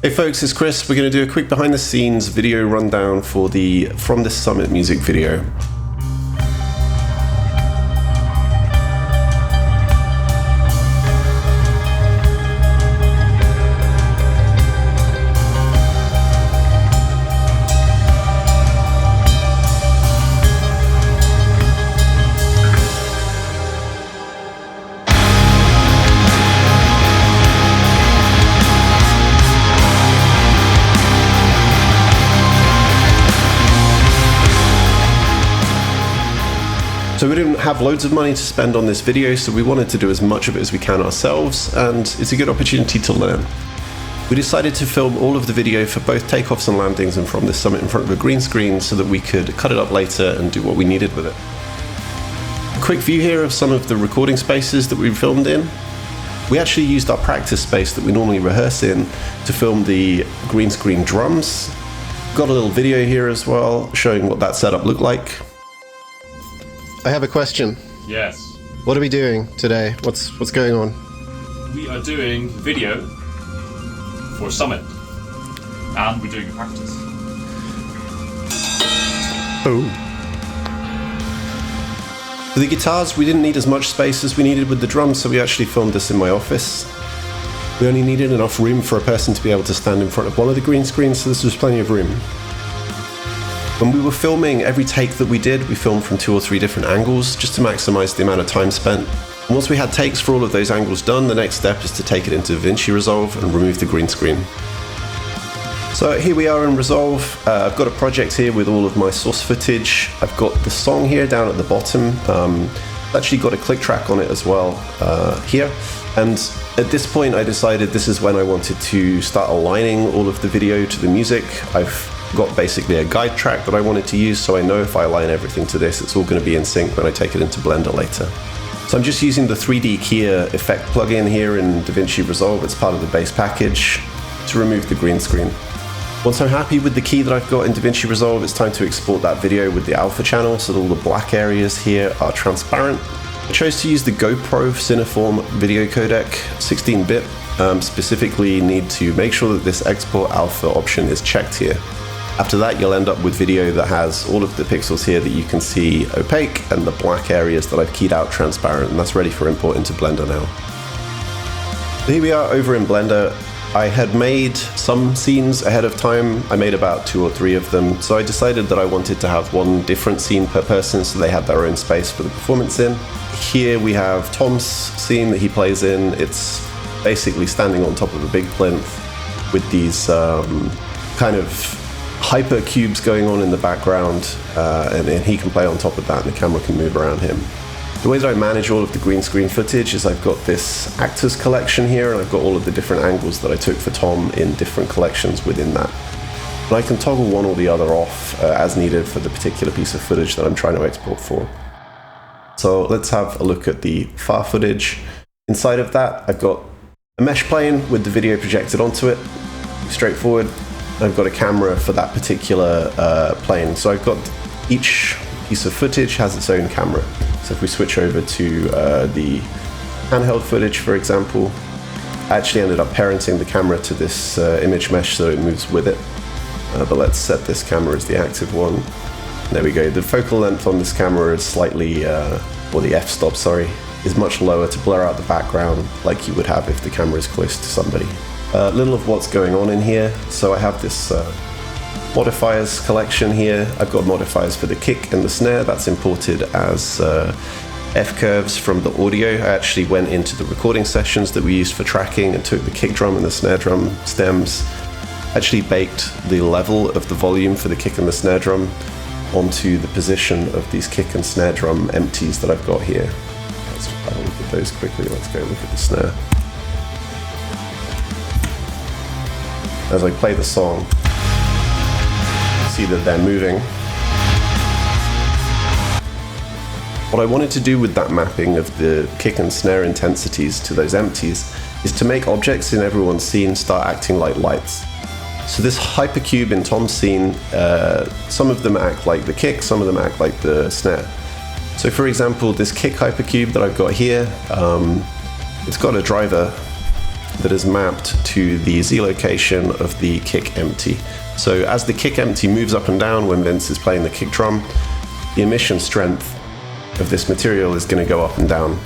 Hey folks, it's Chris. We're going to do a quick behind the scenes video rundown for the From This Summit music video. So we didn't have loads of money to spend on this video, so we wanted to do as much of it as we can ourselves, and it's a good opportunity to learn. We decided to film all of the video for both Takeoffs and Landings and From This Summit in front of a green screen so that we could cut it up later and do what we needed with it. A quick view here of some of the recording spaces that we filmed in. We actually used our practice space that we normally rehearse in to film the green screen drums. Got a little video here as well showing what that setup looked like. I have a question. Yes. What are we doing today? What's going on? We are doing video for Summit, and we're doing a practice. Oh. For the guitars, we didn't need as much space as we needed with the drums, so we actually filmed this in my office. We only needed enough room for a person to be able to stand in front of one of the green screens, so this was plenty of room. When we were filming every take that we did, we filmed from 2 or 3 different angles just to maximize the amount of time spent. And once we had takes for all of those angles done, the next step is to take it into DaVinci Resolve and remove the green screen. So here we are in Resolve. I've got a project here with all of my source footage. I've got the song here down at the bottom. I've actually got a click track on it as well here. And at this point I decided this is when I wanted to start aligning all of the video to the music. I've got basically a guide track that I wanted to use, so I know if I align everything to this, it's all going to be in sync when I take it into Blender later. So I'm just using the 3D Keyer effect plugin here in DaVinci Resolve. It's part of the base package to remove the green screen. Once I'm happy with the key that I've got in DaVinci Resolve, it's time to export that video with the alpha channel so that all the black areas here are transparent. I chose to use the GoPro Cineform video codec, 16-bit. Specifically need to make sure that this export alpha option is checked here. After that, you'll end up with video that has all of the pixels here that you can see opaque and the black areas that I've keyed out transparent, and that's ready for import into Blender now. So here we are over in Blender. I had made some scenes ahead of time. I made about 2 or 3 of them, so I decided that I wanted to have one different scene per person so they had their own space for the performance in. Here we have Tom's scene that he plays in. It's basically standing on top of a big plinth with these kind of hyper cubes going on in the background, and he can play on top of that and the camera can move around him. The way that I manage all of the green screen footage is I've got this actors collection here, and I've got all of the different angles that I took for Tom in different collections within that. And I can toggle one or the other off as needed for the particular piece of footage that I'm trying to export for. So let's have a look at the far footage. Inside of that, I've got a mesh plane with the video projected onto it, straightforward. I've got a camera for that particular plane. So I've got each piece of footage has its own camera. So if we switch over to the handheld footage, for example, I actually ended up parenting the camera to this image mesh so it moves with it. But let's set this camera as the active one. There we go. The focal length on this camera is slightly, or the f-stop, sorry, is much lower to blur out the background like you would have if the camera is close to somebody. Little of what's going on in here. So I have this modifiers collection here. I've got modifiers for the kick and the snare. That's imported as F-curves from the audio. I actually went into the recording sessions that we used for tracking and took the kick drum and the snare drum stems. Actually baked the level of the volume for the kick and the snare drum onto the position of these kick and snare drum empties that I've got here. Let's have a look at those quickly. Let's go look at the snare. As I play the song, you see that they're moving. What I wanted to do with that mapping of the kick and snare intensities to those empties is to make objects in everyone's scene start acting like lights. So this hypercube in Tom's scene, some of them act like the kick, some of them act like the snare. So for example, this kick hypercube that I've got here, it's got a driver that is mapped to the Z location of the kick empty. So as the kick empty moves up and down when Vince is playing the kick drum, the emission strength of this material is going to go up and down.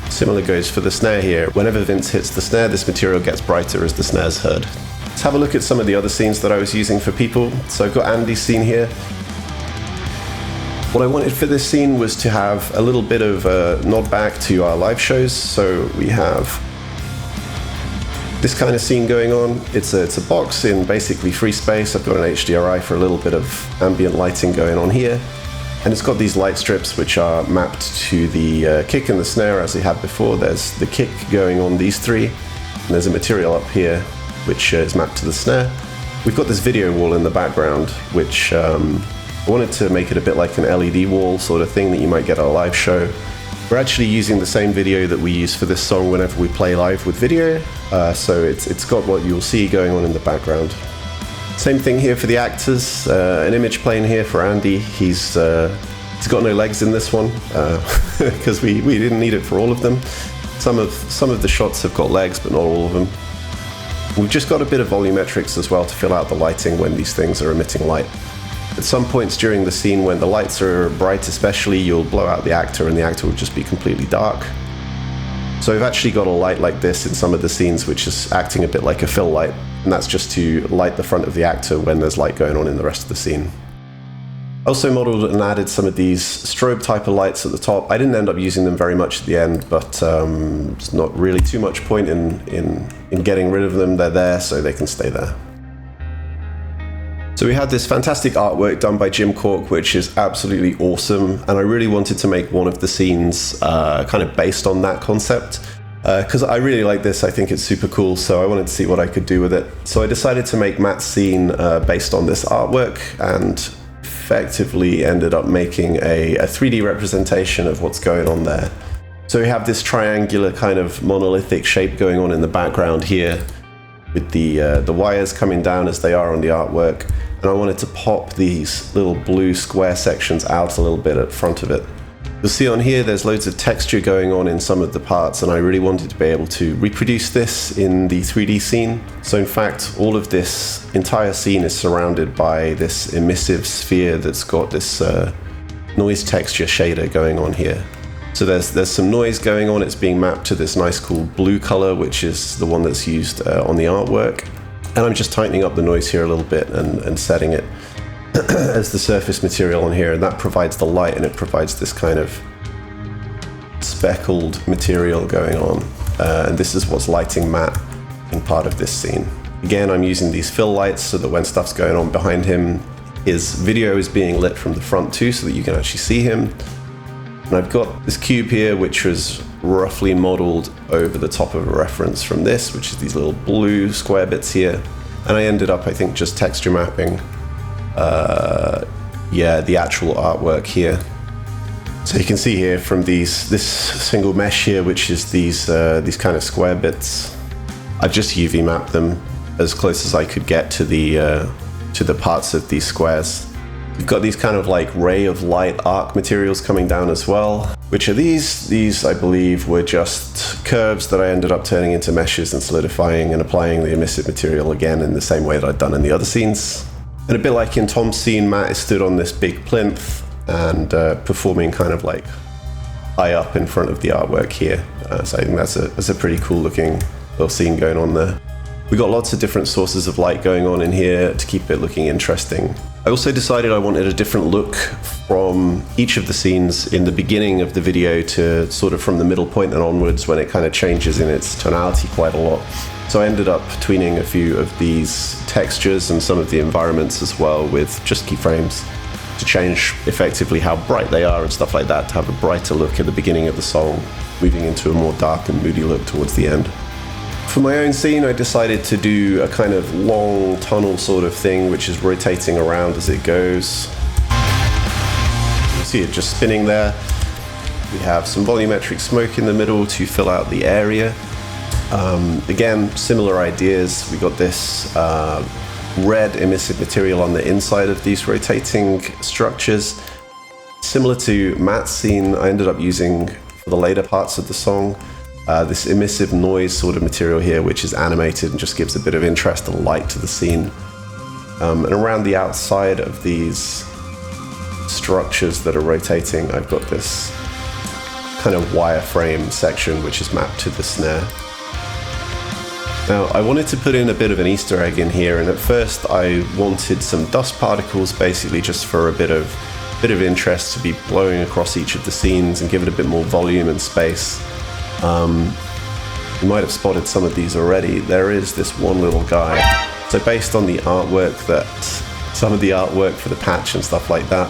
Similar goes for the snare here. Whenever Vince hits the snare, this material gets brighter as the snare's heard. Let's have a look at some of the other scenes that I was using for people. So I've got Andy's scene here. What I wanted for this scene was to have a little bit of a nod back to our live shows. So we have this kind of scene going on. It's a box in basically free space. I've got an HDRI for a little bit of ambient lighting going on here. And it's got these light strips which are mapped to the kick and the snare as we had before. There's the kick going on these three, and there's a material up here which is mapped to the snare. We've got this video wall in the background, which I wanted to make it a bit like an LED wall sort of thing that you might get at a live show. We're actually using the same video that we use for this song whenever we play live with video, so it's got what you'll see going on in the background. Same thing here for the actors, an image plane here for Andy. He's got no legs in this one because we didn't need it for all of them. Some of the shots have got legs, but not all of them. We've just got a bit of volumetrics as well to fill out the lighting when these things are emitting light. At some points during the scene when the lights are bright especially, you'll blow out the actor and the actor will just be completely dark. So we've actually got a light like this in some of the scenes which is acting a bit like a fill light, and that's just to light the front of the actor when there's light going on in the rest of the scene. I also modeled and added some of these strobe type of lights at the top. I didn't end up using them very much at the end, but it's not really too much point in getting rid of them. They're there so they can stay there. So we had this fantastic artwork done by Jim Cork, which is absolutely awesome, and I really wanted to make one of the scenes kind of based on that concept, because I really like this. I think it's super cool, so I wanted to see what I could do with it. So I decided to make Matt's scene based on this artwork, and effectively ended up making a 3D representation of what's going on there. So we have this triangular kind of monolithic shape going on in the background here, with the wires coming down as they are on the artwork. And I wanted to pop these little blue square sections out a little bit at front of it. You'll see on here there's loads of texture going on in some of the parts, and I really wanted to be able to reproduce this in the 3D scene. So in fact, all of this entire scene is surrounded by this emissive sphere that's got this noise texture shader going on here. So there's some noise going on. It's being mapped to this nice cool blue color, which is the one that's used on the artwork. And I'm just tightening up the noise here a little bit and setting it as the surface material on here, and that provides the light, and it provides this kind of speckled material going on. And this is what's lighting Matt in part of this scene. Again, I'm using these fill lights so that when stuff's going on behind him, his video is being lit from the front too, so that you can actually see him. And I've got this cube here, which was roughly modeled over the top of a reference from this, which is these little blue square bits here. And I ended up, I think, just texture mapping the actual artwork here. So you can see here from this single mesh here, which is these kind of square bits, I've just UV mapped them as close as I could get to the parts of these squares. We've got these kind of like ray of light arc materials coming down as well, which are these. These, I believe, were just curves that I ended up turning into meshes and solidifying and applying the emissive material again in the same way that I'd done in the other scenes. And a bit like in Tom's scene, Matt is stood on this big plinth and performing kind of like high up in front of the artwork here. So I think that's a pretty cool looking little scene going on there. We got lots of different sources of light going on in here to keep it looking interesting. I also decided I wanted a different look from each of the scenes in the beginning of the video to sort of from the middle point and onwards, when it kind of changes in its tonality quite a lot. So I ended up tweening a few of these textures and some of the environments as well with just keyframes to change effectively how bright they are and stuff like that, to have a brighter look at the beginning of the song, moving into a more dark and moody look towards the end. For my own scene, I decided to do a kind of long tunnel sort of thing, which is rotating around as it goes. You see it just spinning there. We have some volumetric smoke in the middle to fill out the area. Again, similar ideas. We got this red emissive material on the inside of these rotating structures. Similar to Matt's scene, I ended up using for the later parts of the song this emissive noise sort of material here, which is animated and just gives a bit of interest and light to the scene. And around the outside of these structures that are rotating, I've got this kind of wireframe section which is mapped to the snare. Now, I wanted to put in a bit of an Easter egg in here, and at first I wanted some dust particles, basically just for a bit of interest to be blowing across each of the scenes and give it a bit more volume and space. You might have spotted some of these already. There is this one little guy. So based on the artwork some of the artwork for the patch and stuff like that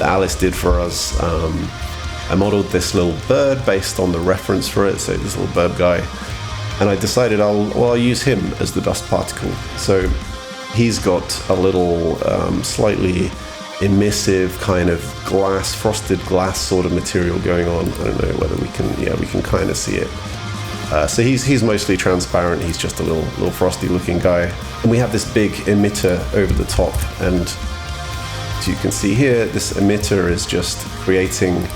Alice did for us, I modeled this little bird based on the reference for it, so this little bird guy. And I decided I'll use him as the dust particle. So he's got a little slightly emissive kind of frosted glass sort of material going on. I don't know whether we can kind of see it. So he's mostly transparent. He's just a little frosty looking guy. And we have this big emitter over the top. And as you can see here, this emitter is just creating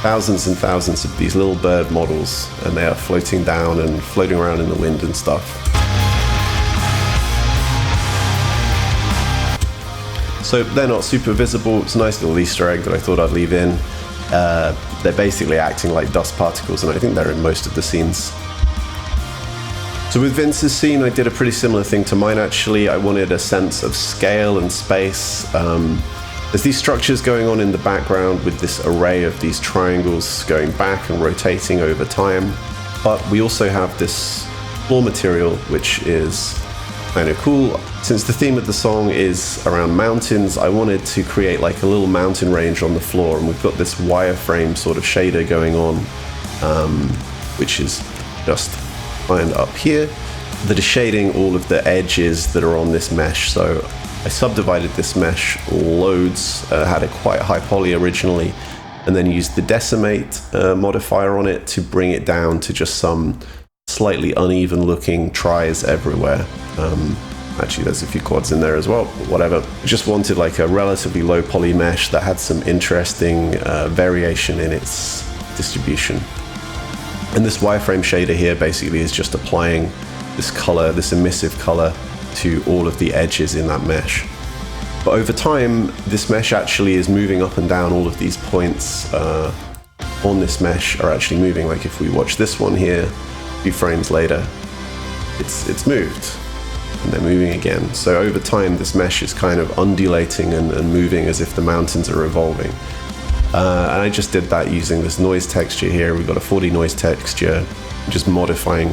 thousands and thousands of these little bird models, and they are floating down and floating around in the wind and stuff. So they're not super visible. It's a nice little Easter egg that I thought I'd leave in. They're basically acting like dust particles, and I think they're in most of the scenes. So with Vince's scene, I did a pretty similar thing to mine actually. I wanted a sense of scale and space. There's these structures going on in the background with this array of these triangles going back and rotating over time. But we also have this floor material, which is kind of cool. Since the theme of the song is around mountains, I wanted to create like a little mountain range on the floor, and we've got this wireframe sort of shader going on, which is just lined up here, that is shading all of the edges that are on this mesh. So I subdivided this mesh loads, had a quite high poly originally, and then used the decimate modifier on it to bring it down to just some slightly uneven looking tries everywhere. Actually, there's a few quads in there as well, but whatever. I just wanted like a relatively low poly mesh that had some interesting variation in its distribution. And this wireframe shader here basically is just applying this color, this emissive color, to all of the edges in that mesh. But over time, this mesh actually is moving up and down. All of these points on this mesh are actually moving. Like if we watch this one here, a few frames later, it's moved, and they're moving again. So over time, this mesh is kind of undulating and moving as if the mountains are revolving. And I just did that using this noise texture here. We've got a 40 noise texture, just modifying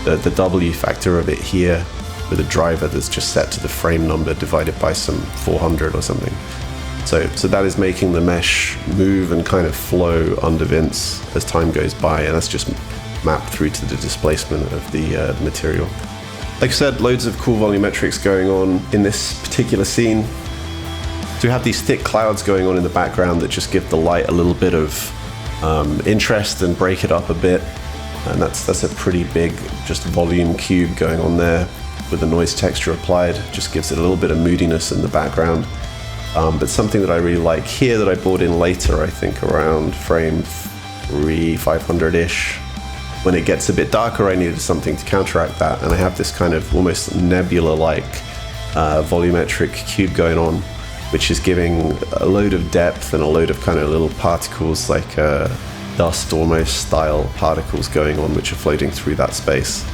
the W factor of it here with a driver that's just set to the frame number divided by some 400 or something. So that is making the mesh move and kind of flow under Vince as time goes by, and that's just mapped through to the displacement of the material. Like I said, loads of cool volumetrics going on in this particular scene. So we have these thick clouds going on in the background that just give the light a little bit of interest and break it up a bit. And that's a pretty big just volume cube going on there with the noise texture applied. Just gives it a little bit of moodiness in the background. But something that I really like here that I brought in later, I think around frame 500-ish. When it gets a bit darker, I needed something to counteract that. And I have this kind of almost nebula-like volumetric cube going on, which is giving a load of depth and a load of kind of little particles, like dust almost style particles going on, which are floating through that space.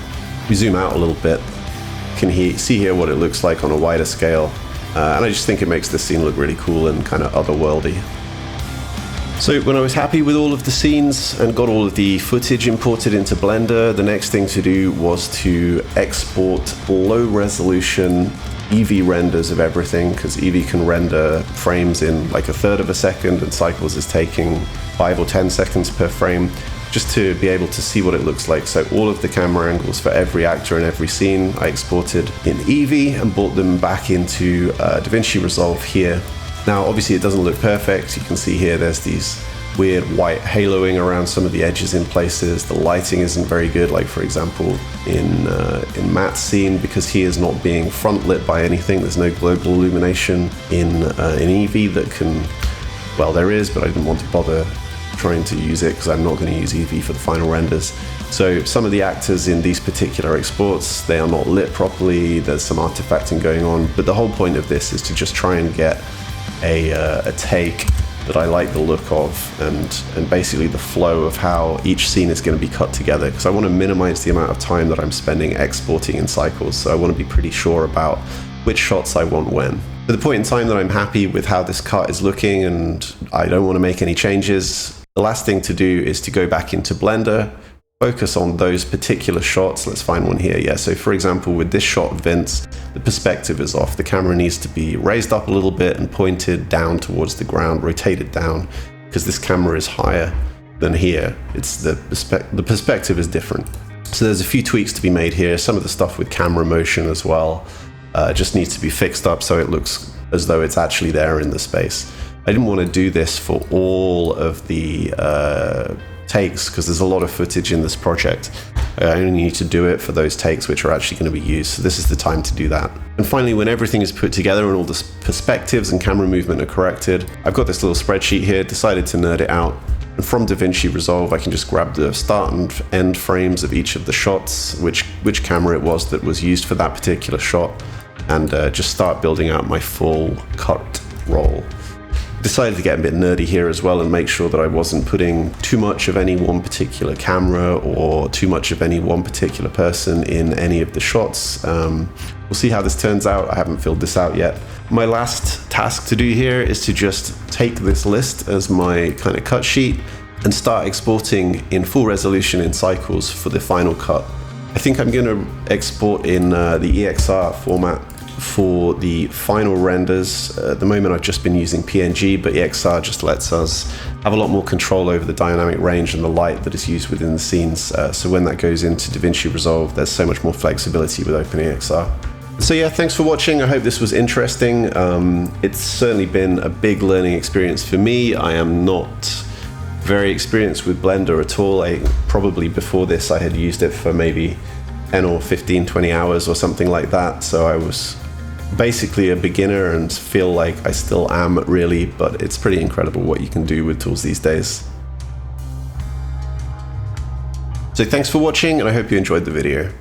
We zoom out a little bit, you can see here what it looks like on a wider scale, and I just think it makes this scene look really cool and kind of otherworldly. So when I was happy with all of the scenes and got all of the footage imported into Blender, the next thing to do was to export low resolution Eevee renders of everything, because Eevee can render frames in like a third of a second, and Cycles is taking 5 or 10 seconds per frame, just to be able to see what it looks like. So all of the camera angles for every actor in every scene I exported in Eevee and brought them back into DaVinci Resolve here. Now obviously it doesn't look perfect. You can see here there's these weird white haloing around some of the edges in places. The lighting isn't very good, like for example in Matt's scene, because he is not being front lit by anything. There's no global illumination in Eevee that can, well there is, but I didn't want to bother trying to use it because I'm not going to use Eevee for the final renders. So some of the actors in these particular exports, they are not lit properly, there's some artifacting going on, but the whole point of this is to just try and get a take that I like the look of, and basically the flow of how each scene is going to be cut together, because I want to minimize the amount of time that I'm spending exporting in cycles, so I want to be pretty sure about which shots I want when. At the point in time that I'm happy with how this cut is looking and I don't want to make any changes, the last thing to do is to go back into Blender, focus on those particular shots. Let's find one here. Yeah, so for example, with this shot of Vince, the perspective is off. The camera needs to be raised up a little bit and pointed down towards the ground, rotated down, because this camera is higher than here. It's the perspective is different. So there's a few tweaks to be made here. Some of the stuff with camera motion as well just needs to be fixed up so it looks as though it's actually there in the space. I didn't want to do this for all of the takes because there's a lot of footage in this project. I only need to do it for those takes which are actually going to be used, so this is the time to do that. And finally, when everything is put together and all the perspectives and camera movement are corrected, I've got this little spreadsheet here, decided to nerd it out, and from DaVinci Resolve I can just grab the start and end frames of each of the shots, which camera it was that was used for that particular shot, and just start building out my full cut roll. Decided to get a bit nerdy here as well and make sure that I wasn't putting too much of any one particular camera or too much of any one particular person in any of the shots. We'll see how this turns out. I haven't filled this out yet. My last task to do here is to just take this list as my kind of cut sheet and start exporting in full resolution in cycles for the final cut. I think I'm going to export in the EXR format for the final renders. At the moment I've just been using PNG, but EXR just lets us have a lot more control over the dynamic range and the light that is used within the scenes. So when that goes into DaVinci Resolve, there's so much more flexibility with OpenEXR. So yeah, thanks for watching. I hope this was interesting. It's certainly been a big learning experience for me. I am not very experienced with Blender at all. Probably before this I had used it for maybe 10 or 15, 20 hours or something like that. So I was basically a beginner and feel like I still am really, but it's pretty incredible what you can do with tools these days. So thanks for watching and I hope you enjoyed the video.